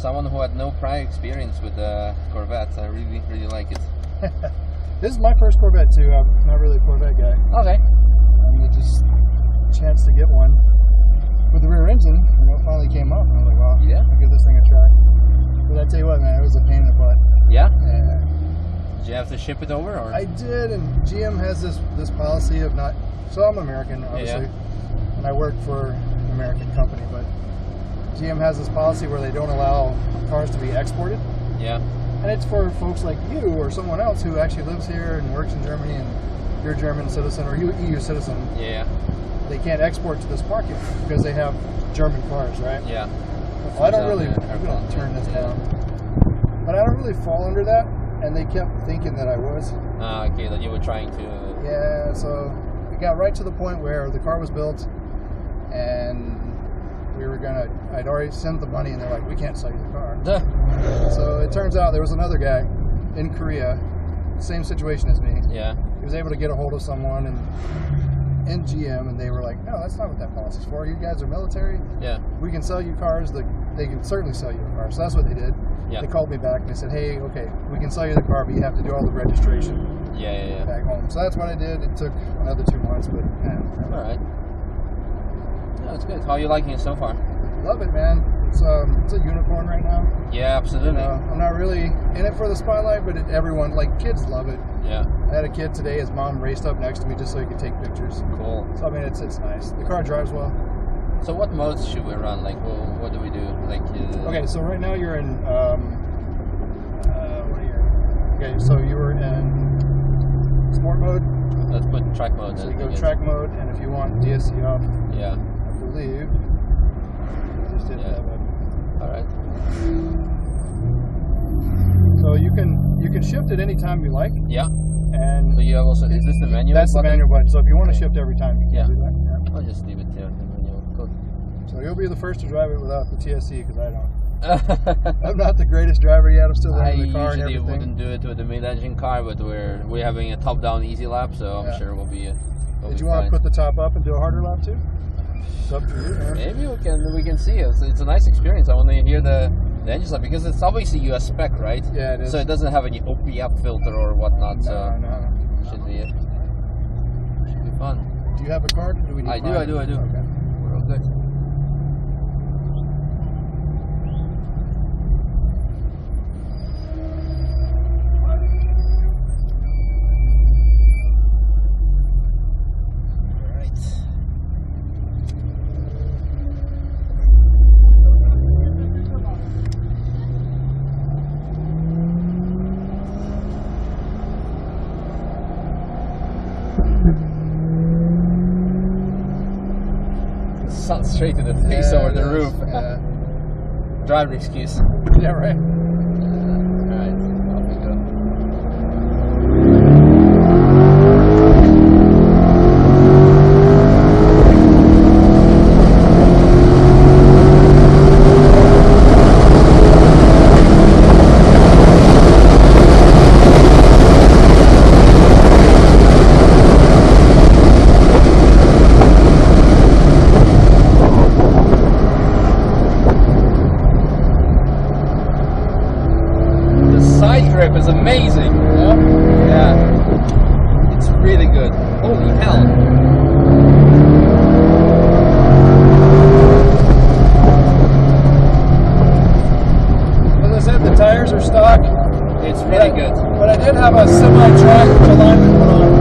someone who had no prior experience with Corvette, I really like it. This is my first Corvette too. I'm not really a Corvette guy. Okay. I mean, just chance to get one with the rear engine, you know, finally came up. And I was like, well, Yeah. I'll give this thing a try. But I tell you what, man, it was a pain in the butt. Yeah? Yeah. Did you have to ship it over? Or? I did, and GM has this policy of not. So I'm American, obviously, and I work for an American company, but GM has this policy where they don't allow cars to be exported. Yeah. And it's for folks like you or someone else who actually lives here and works in Germany, and you're a German citizen or EU citizen. Yeah. They can't export to this market because they have German cars, right? Yeah. Well, I don't really. I'm going to turn this down, but I don't really fall under that. And they kept thinking that I was. Okay, that you were trying to. Yeah, so it got right to the point where the car was built, and we were gonna. I'd already sent the money, and they're like, "We can't sell you the car." So it turns out there was another guy in Korea, same situation as me. Yeah. He was able to get a hold of someone in GM, and they were like, "No, that's not what that policy's for. You guys are military. Yeah. We can sell you cars. They can certainly sell you a car." So that's what they did. Yeah. They called me back and they said, "Hey, okay, we can sell you the car, but you have to do all the registration Yeah. back home." So that's what I did. It took another 2 months, but man, All right. Yeah, that's good. How are you liking it so far? love it, man. It's a unicorn right now. Yeah, absolutely. I'm not really in it for the spotlight, but everyone, like kids, love it. Yeah. I had a kid today. His mom raced up next to me just so he could take pictures. Cool. So I mean, it's nice. The car drives well. So what modes should we run? Like, what do we do? Like. Okay, so right now you're in. What are you? Okay, so you were in sport mode. Let's put track mode. So you go track mode, and if you want DSC off, Yeah. I believe. Just hit that button. All right. So you can shift it anytime you like. Yeah. And So you have also. Is this the manual? that's the button? manual button. So if you want to shift every time, you can do that. Yeah. I'll just leave it there. The manual. Cool. So you'll be the first to drive it without the TSC because I don't. I'm not the greatest driver yet. I'm still learning the car and I usually everything. wouldn't do it with the mid-engine car, but we're having a top-down easy lap, so I'm sure we'll be. Did you want to put the top up and do a harder lap too? It's up to you, man. Maybe we can see it. It's a nice experience. I want to hear the engine sound because it's obviously US spec, right? Yeah, it is. So it doesn't have any OPF filter or whatnot. So No. should be fun. Do you have a card? Do we need I do. Okay. We're all good. Straight to the face over the roof. Yeah. Driver excuse. Yeah, right. Alright, off we go. Grip is amazing. Yeah. It's really good. Holy hell. As I said, the tires are stock. It's really good. But I did have a semi-track alignment put on.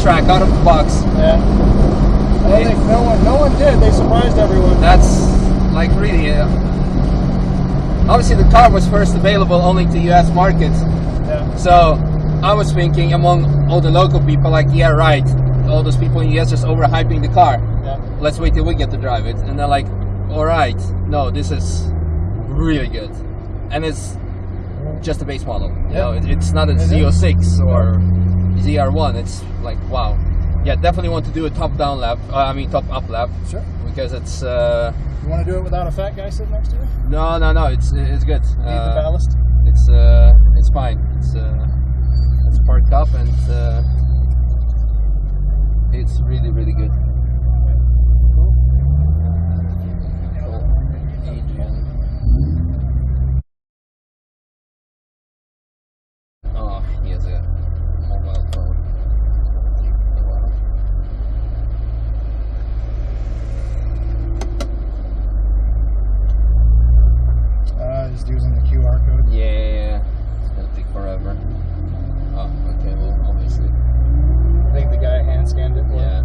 racetrack out of the box. Yeah. I don't think no one did. They surprised everyone. That's like really. Obviously, the car was first available only to U.S. markets. Yeah. So I was thinking among all the local people, like, yeah, right. All those people in the US just overhyping the car. Yeah. Let's wait till we get to drive it. And they're like, all right, no, this is really good. And it's just a base model. You know, it's not a Z06 or ZR1. It's like, wow. Yeah, definitely want to do a top down lap. Top up lap. Sure. Because it's. You want to do it without a fat guy sitting next to you? No. It's good. Need the ballast? It's fine. It's parked up and it's really, really good. Cool. Adrian. Oh, he has a mobile phone. Oh, wow. Just using the QR code. Yeah. It's gonna take forever. Oh, okay, well, obviously. I think the guy hand scanned it. Yeah.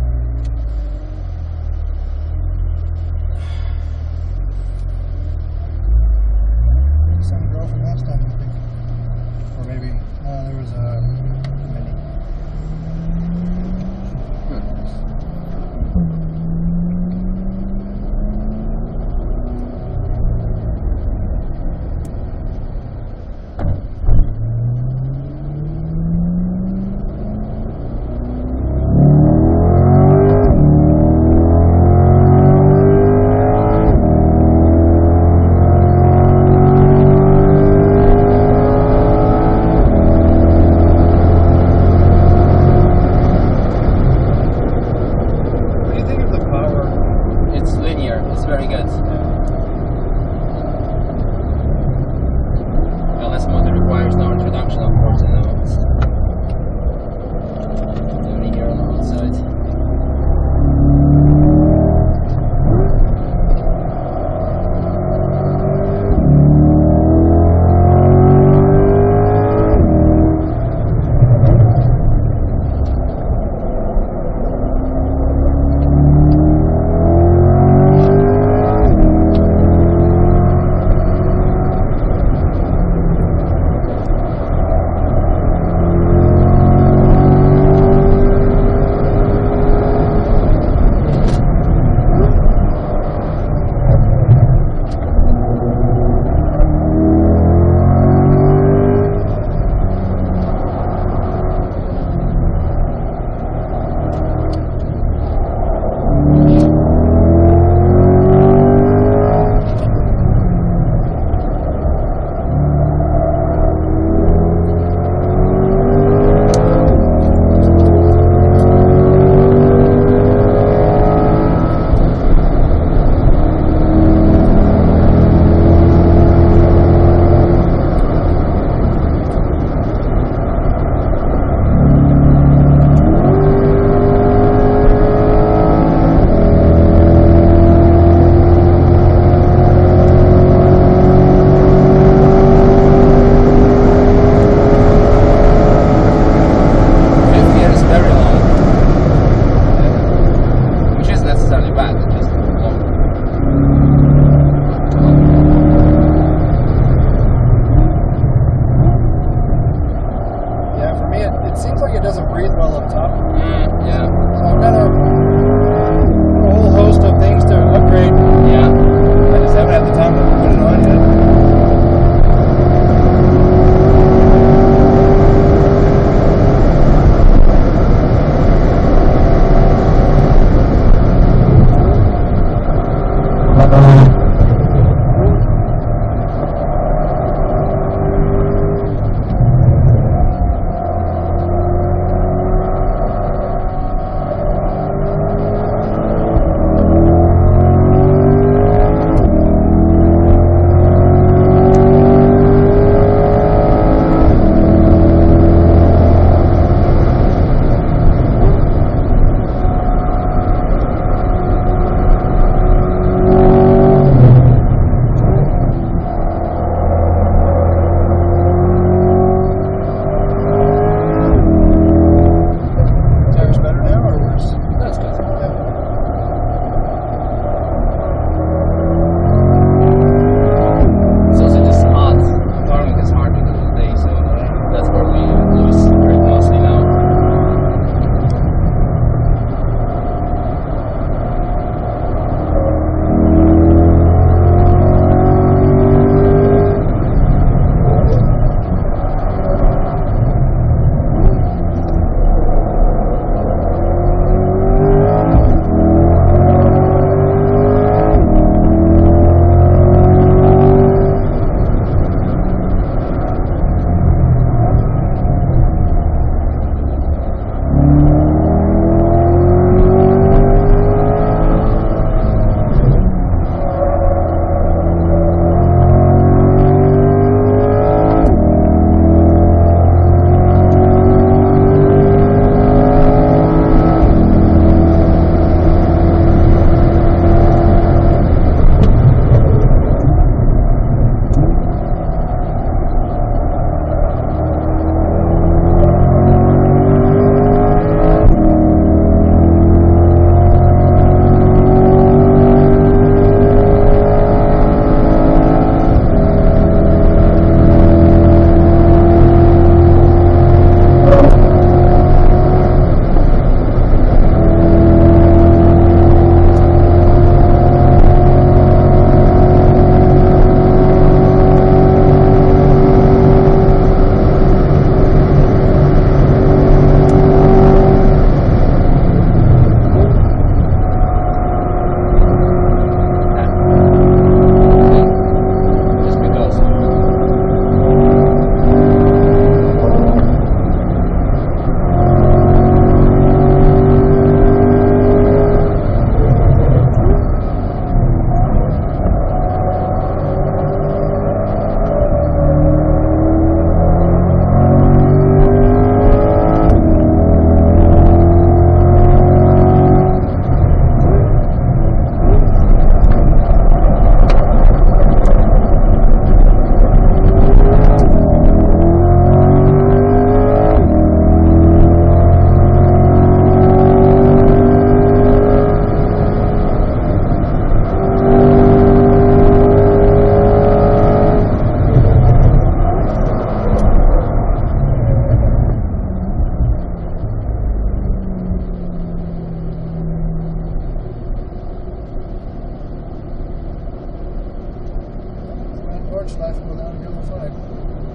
much life without a yellow flag.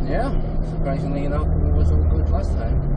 Yeah, surprisingly enough, it was all good last time.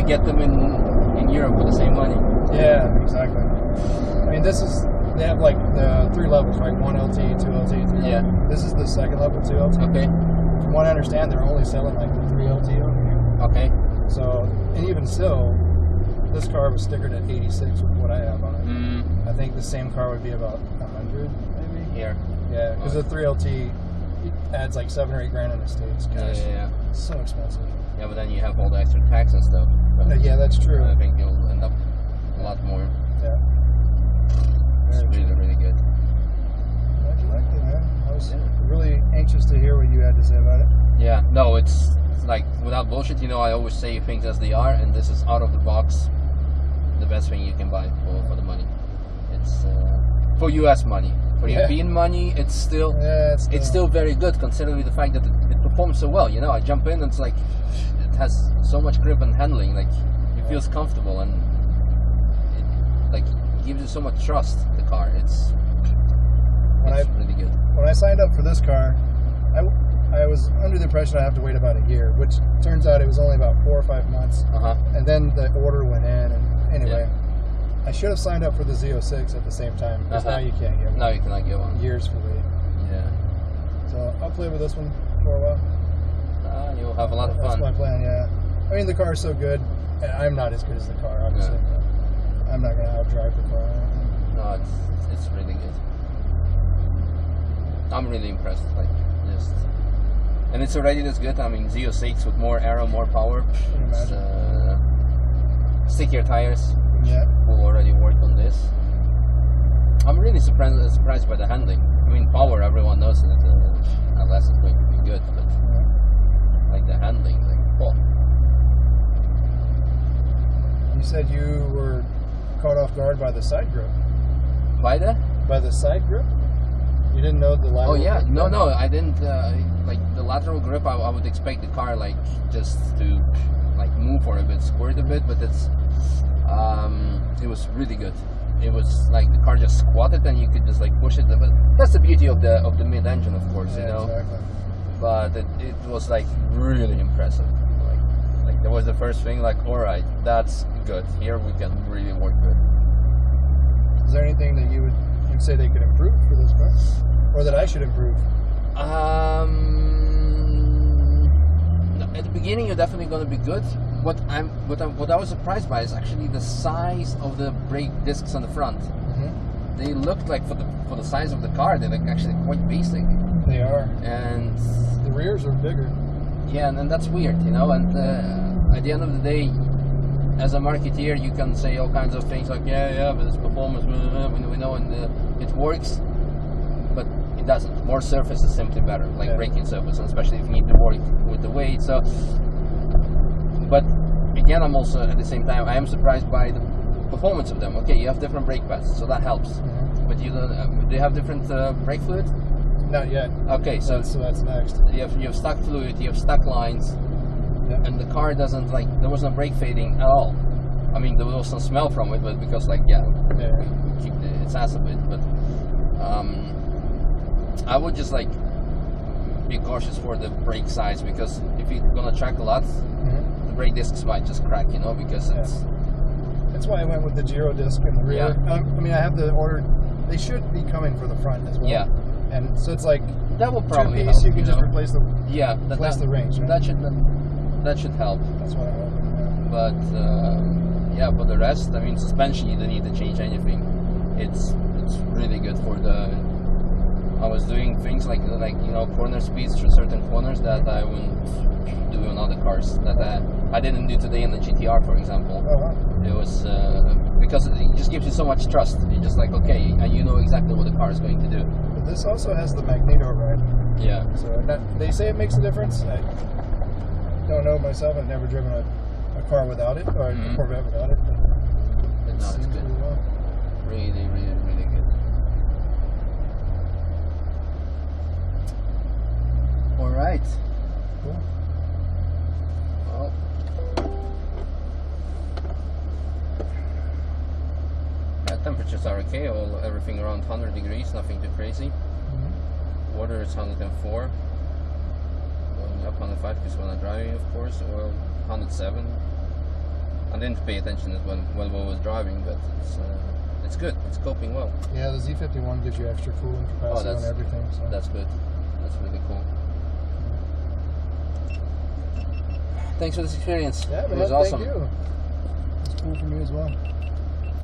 Get them in Europe for the same money. Yeah, exactly. I mean, they have like the 3 levels, right? 1 LT, 2 LT, 3 Yeah. LT. This is the second level, 2 LT. Okay. From what I understand, they're only selling like the 3 LT over here. Okay. So, and even still, this car was stickered at 86 with what I have on it. I think the same car would be about 100, maybe. Here. Yeah, because the 3 LT adds like 7 or 8 grand in the States. Gosh, Yeah. It's so expensive. Yeah, but then you have all the extra tax and stuff. Yeah, that's true. I think you'll end up a lot more. Yeah. It's really, really good. Glad you liked it, man. I was really anxious to hear what you had to say about it. Yeah, no, it's like, without bullshit, you know, I always say things as they are, and this is out of the box the best thing you can buy for the money. It's for US money. For European money, it's still very good, considering the fact that it performs so well. You know, I jump in and it's like it has so much grip and handling, like it feels comfortable, and it like gives you so much trust. The car, it's really good. When I signed up for this car, I was under the impression I have to wait about a year, which turns out it was only about 4 or 5 months. And then the order went in, and anyway. Yeah. I should have signed up for the Z06 at the same time, because now you can't get one. Now you cannot get one. Years for waiting. Yeah. So I'll play with this one for a while. You'll have a lot of fun. That's my plan, yeah. I mean, the car is so good. I'm not as good as the car, obviously. But I'm not going to outdrive the car. No, it's really good. I'm really impressed. Like, just... And it's already this good. I mean, Z06 with more aero, more power. Stickier tires. Yeah. We'll already work on this. I'm really surprised by the handling. I mean, power, everyone knows that unless it's going to be good, but like the handling, like, oh. You said you were caught off guard by the side grip. By the side grip? You didn't know the lateral grip? No, I didn't, like, the lateral grip, I would expect the car, like, just to, like, move for a bit, squirt a bit, but it's, it was really good. It was like the car just squatted and you could just like push it. But that's the beauty of the mid-engine, of course, you know. Exactly. But it was like really impressive. Like, That was the first thing. Like, all right, that's good. Here we can really work good. Is there anything that you'd say they could improve for this car, or that I should improve? At the beginning, you're definitely going to be good. What I was surprised by is actually the size of the brake discs on the front. Mm-hmm. They looked like for the size of the car, they're like actually quite basic. They are. And the rears are bigger. Yeah, and that's weird, you know. And at the end of the day, as a marketeer, you can say all kinds of things like, yeah, but it's performance, we know, and it works, but it doesn't. More surface is simply better, like braking surface, and especially if you need to work with the weight. So, but again, I'm also at the same time I am surprised by the performance of them. Okay, you have different brake pads, so that helps. Mm-hmm. But you don't. Do you have different brake fluid? Not yet. Okay, so that's next. You have stuck fluid, you have stuck lines, and the car doesn't there was no brake fading at all. I mean, there was some smell from it, but because we keep its ass a bit. But I would just be cautious for the brake size, because if you're gonna track a lot, the brake discs might just crack, you know, because it's. That's why I went with the Giro disc in the rear. Yeah. I mean, I have the order. They should be coming for the front as well. Yeah. And so it's like that will probably two-piece, help, you can just replace the the range. Right? That should help. That's what I'm hoping. Yeah. But for the rest, I mean, suspension, you don't need to change anything. It's really good for the. I was doing things like corner speeds through certain corners that I wouldn't do on other cars, that I didn't do today in the GTR, for example. Oh, wow. It was because it just gives you so much trust. You're just like, okay, and you know exactly what the car is going to do. But this also has the magneto ride. Yeah. So they say it makes a difference. I don't know myself. I've never driven a car without it, or a Corvette without it. But it's good. Really well. Really, really, really good. All right. Cool. Well, temperatures are okay. Everything around 100 degrees, nothing too crazy. Mm-hmm. Water is 104. Going up 105 because when I'm driving, of course. Oil 107. I didn't pay attention when I was driving, but it's good. It's coping well. Yeah, the Z51 gives you extra cooling capacity on everything. So. That's good. That's really cool. Thanks for this experience. Yeah, man, it was awesome. Thank you. It's cool for me as well.